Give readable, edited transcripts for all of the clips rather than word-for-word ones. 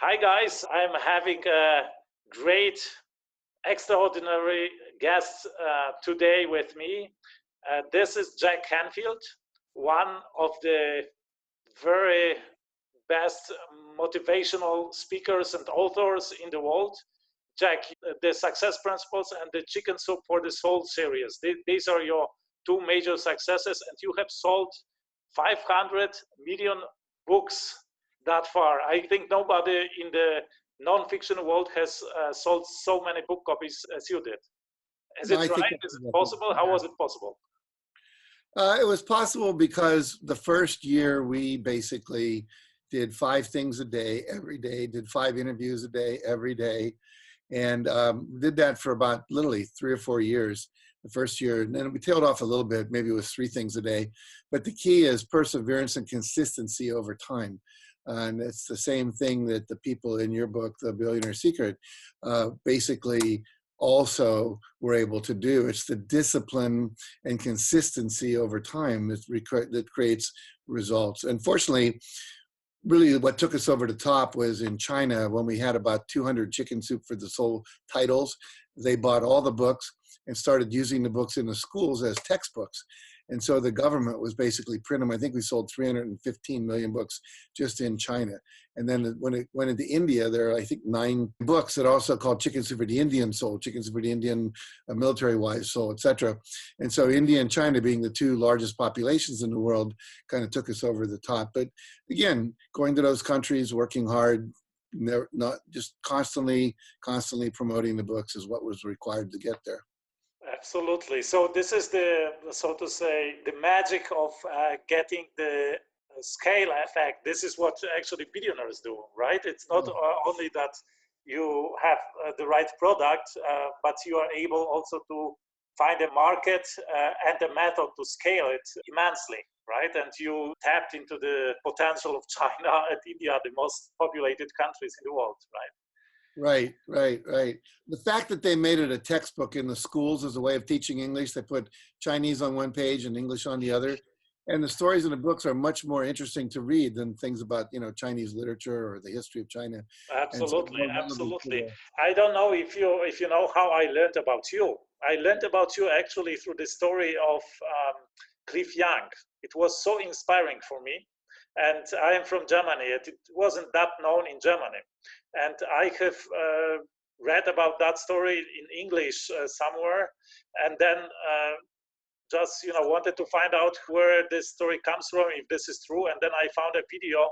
Hi guys, I'm having a great, extraordinary guest today with me. This is Jack Canfield, one of the very best motivational speakers and authors in the world. Jack, the Success Principles and the Chicken Soup for the Soul series. These are your two major successes, and you have sold 500 million books that far. I think nobody in the non-fiction world has sold so many book copies as you did. Is No, it I think right? Is it possible? How was it possible? it was possible because the first year we basically did 5 things a day, every day, did 5 interviews a day, every day, and did that for about literally 3 or 4 years the first year. And then we tailed off a little bit, maybe it was 3 things a day. But the key is perseverance and consistency over time. And it's the same thing that the people in your book, The Billionaire Secret, basically also were able to do. It's the discipline and consistency over time that creates results. Unfortunately, really what took us over the top was in China when we had about 200 Chicken Soup for the Soul titles. They bought all the books and started using the books in the schools as textbooks. And so the government was basically printing them. I think we sold 315 million books just in China. And then when it went into India, there are, I think, 9 books that are also called Chicken Soup for the Indian Soul, Chicken Soup for the Indian military wives soul, etc. And so India and China, being the 2 largest populations in the world, kind of took us over the top. But again, going to those countries, working hard, not just constantly promoting the books is what was required to get there. Absolutely. So this is the, so to say, the magic of getting the scale effect. This is what actually billionaires do, right? It's not only that you have the right product, but you are able also to find a market and a method to scale it immensely, right? And you tapped into the potential of China and India, the most populated countries in the world, right? Right. The fact that they made it a textbook in the schools as a way of teaching English, they put Chinese on one page and English on the other. And the stories in the books are much more interesting to read than things about, Chinese literature or the history of China. Absolutely, absolutely. I don't know if you know how I learned about you. I learned about you actually through the story of Cliff Young. It was so inspiring for me. And I am from Germany. It wasn't that known in Germany. And I have read about that story in English somewhere, and then just wanted to find out where this story comes from, if this is true. And then I found a video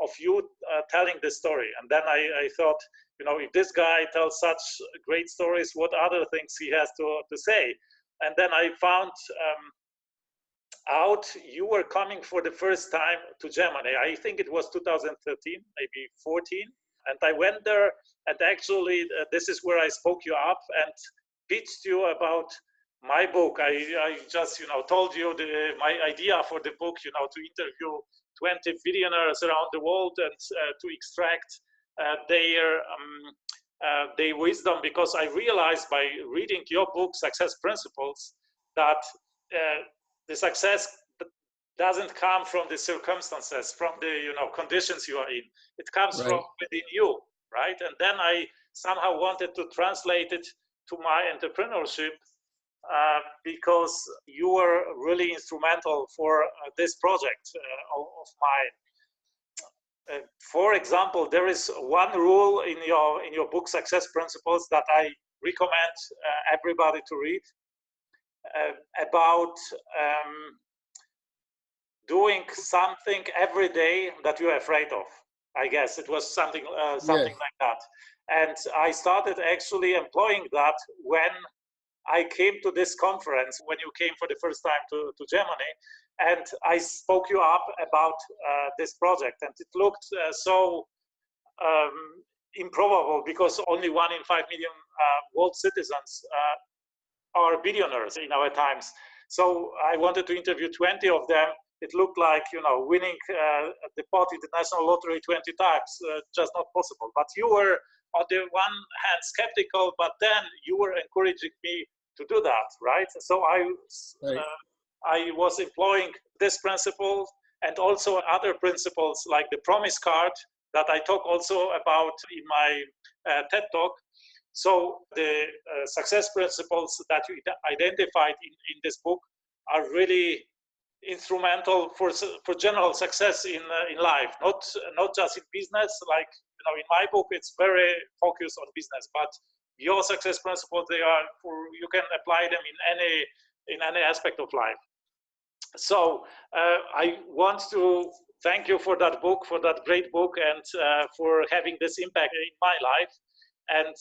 of you telling this story, and then I thought, if this guy tells such great stories, what other things he has to say? And then I found out you were coming for the first time to Germany. I think it was 2013, maybe 14. And I went there, and actually this is where I spoke you up and pitched you about my book. I just told you my idea for the book, to interview 20 billionaires around the world and to extract their wisdom, because I realized by reading your book, Success Principles, that the success doesn't come from the circumstances, from the conditions you are in. It comes from within you, right? And then I somehow wanted to translate it to my entrepreneurship because you were really instrumental for this project of mine. For example, there is one rule in your book, Success Principles, that I recommend everybody to read about doing something every day that you're afraid of. I guess it was something like that. And I started actually employing that when I came to this conference, when you came for the first time to Germany, and I spoke you up about this project. And it looked so improbable, because only 1 in 5 million world citizens are billionaires in our times. So I wanted to interview 20 of them. It looked like, winning the pot in the national lottery 20 times, just not possible. But you were, on the one hand, skeptical, but then you were encouraging me to do that, right? So I was employing this principle and also other principles like the promise card, that I talk also about in my TED Talk. So the success principles that you identified in this book are really instrumental for general success in life, not just in business. Like, in my book, it's very focused on business, but your success principles, they are you can apply them in any aspect of life. So I want to thank you for that book, for that great book, and for having this impact in my life. And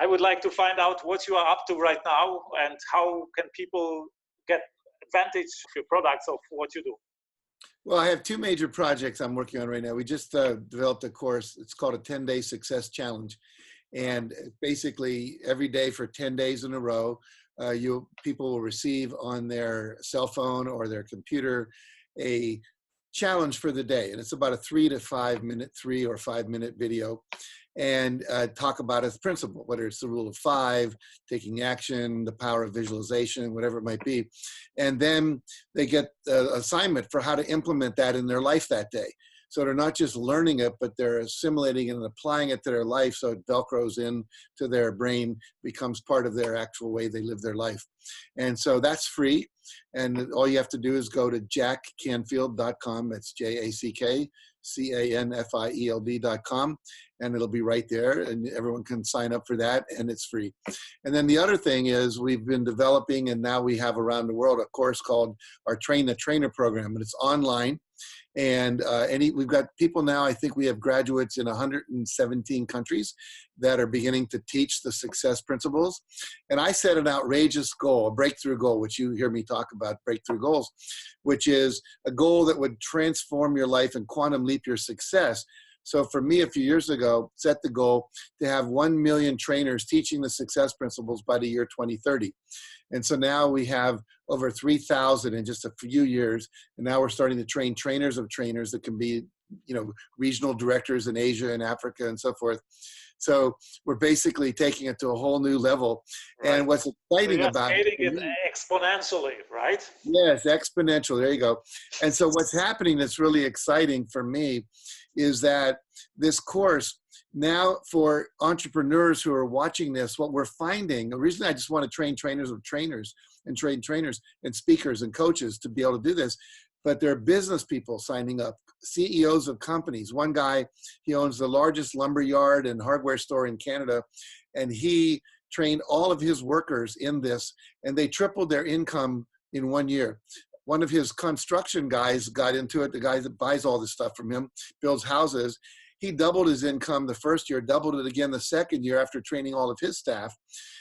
I would like to find out what you are up to right now, and how can people get advantage of your products, of what you do. Well, I have two major projects I'm working on right now. We just developed a course. It's called a 10-day success challenge. And basically every day for 10 days in a row, people will receive on their cell phone or their computer a challenge for the day. And it's about a 3 or 5 minute video, and talk about its principle, whether it's the rule of 5, taking action, the power of visualization, whatever it might be. And then they get an assignment for how to implement that in their life that day. So they're not just learning it, but they're assimilating it and applying it to their life, so it velcros in to their brain, becomes part of their actual way they live their life. And so that's free. And all you have to do is go to jackcanfield.com. That's JACKCANFIELD.com. And it'll be right there, and everyone can sign up for that, and it's free. And then the other thing is, we've been developing, and now we have around the world, a course called our Train the Trainer program, and it's online. And we've got people now, I think we have graduates in 117 countries that are beginning to teach the success principles. And I set an outrageous goal, a breakthrough goal, which you hear me talk about, breakthrough goals, which is a goal that would transform your life and quantum leap your success. So for me, a few years ago, set the goal to have 1 million trainers teaching the success principles by the year 2030. And so now we have over 3,000 in just a few years. And now we're starting to train trainers of trainers that can be, regional directors in Asia and Africa and so forth. So we're basically taking it to a whole new level. Right. And what's exciting about it, it exponentially, right? Yes, exponential. There you go. And so what's happening that's really exciting for me is that this course now, for entrepreneurs who are watching this, what we're finding, the reason I just want to train trainers of trainers and train trainers and speakers and coaches to be able to do this, but there are business people signing up, CEOs of companies. One guy, he owns the largest lumber yard and hardware store in Canada, and he trained all of his workers in this, and they tripled their income in 1 year. One of his construction guys got into it, the guy that buys all this stuff from him, builds houses. He doubled his income the first year, doubled it again the second year after training all of his staff.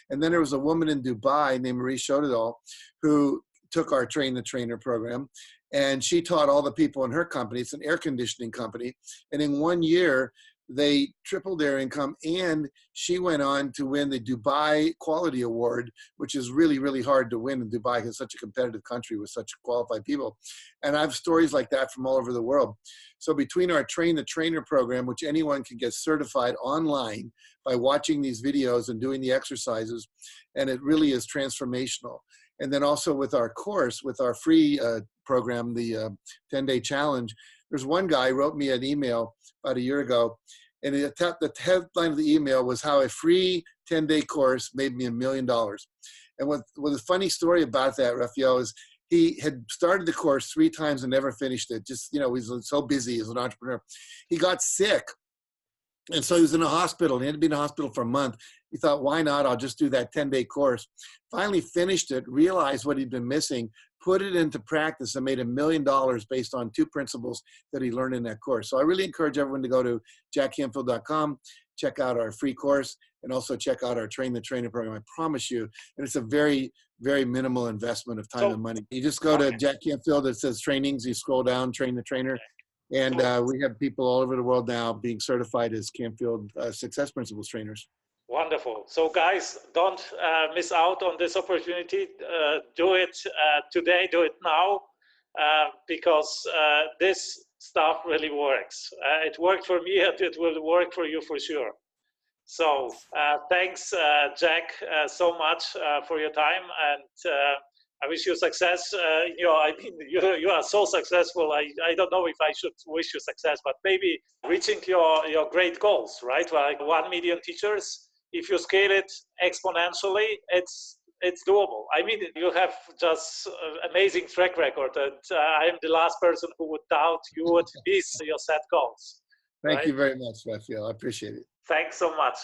And then there was a woman in Dubai named Marie Shodadal who took our Train the Trainer program, and she taught all the people in her company. It's an air conditioning company. And in 1 year, they tripled their income, and she went on to win the Dubai Quality Award, which is really, really hard to win in Dubai because it's such a competitive country with such qualified people. And I have stories like that from all over the world. So between our Train the Trainer program, which anyone can get certified online by watching these videos and doing the exercises, and it really is transformational. And then also with our course, with our free program, the 10-day challenge, there's one guy wrote me an email about a year ago, and the headline of the email was how a free 10-day course made me $1 million. And what the funny story about that, Raphael, is he had started the course 3 times and never finished it. Just, he's so busy as an entrepreneur. He got sick. And so he was in a hospital. He had to be in a hospital for a month. He thought, why not? I'll just do that 10-day course. Finally finished it, realized what he'd been missing, put it into practice, and made $1 million based on 2 principles that he learned in that course. So I really encourage everyone to go to jackcanfield.com, check out our free course, and also check out our Train the Trainer program. I promise you, and it's a very, very minimal investment of time and money. You just go to Jack Canfield, it says trainings, you scroll down, Train the Trainer. And we have people all over the world now being certified as Canfield Success Principles trainers. Wonderful. So guys, don't miss out on this opportunity. Do it today, do it now, because this stuff really works. It worked for me, and it will work for you for sure. So thanks, Jack, so much for your time. And I wish you success. I mean, you are so successful. I don't know if I should wish you success, but maybe reaching your great goals, right? Like 1 million teachers. If you scale it exponentially, it's doable. I mean, you have just amazing track record, and I am the last person who would doubt you would miss your set goals. Thank you very much, Raphael. I appreciate it. Thanks so much.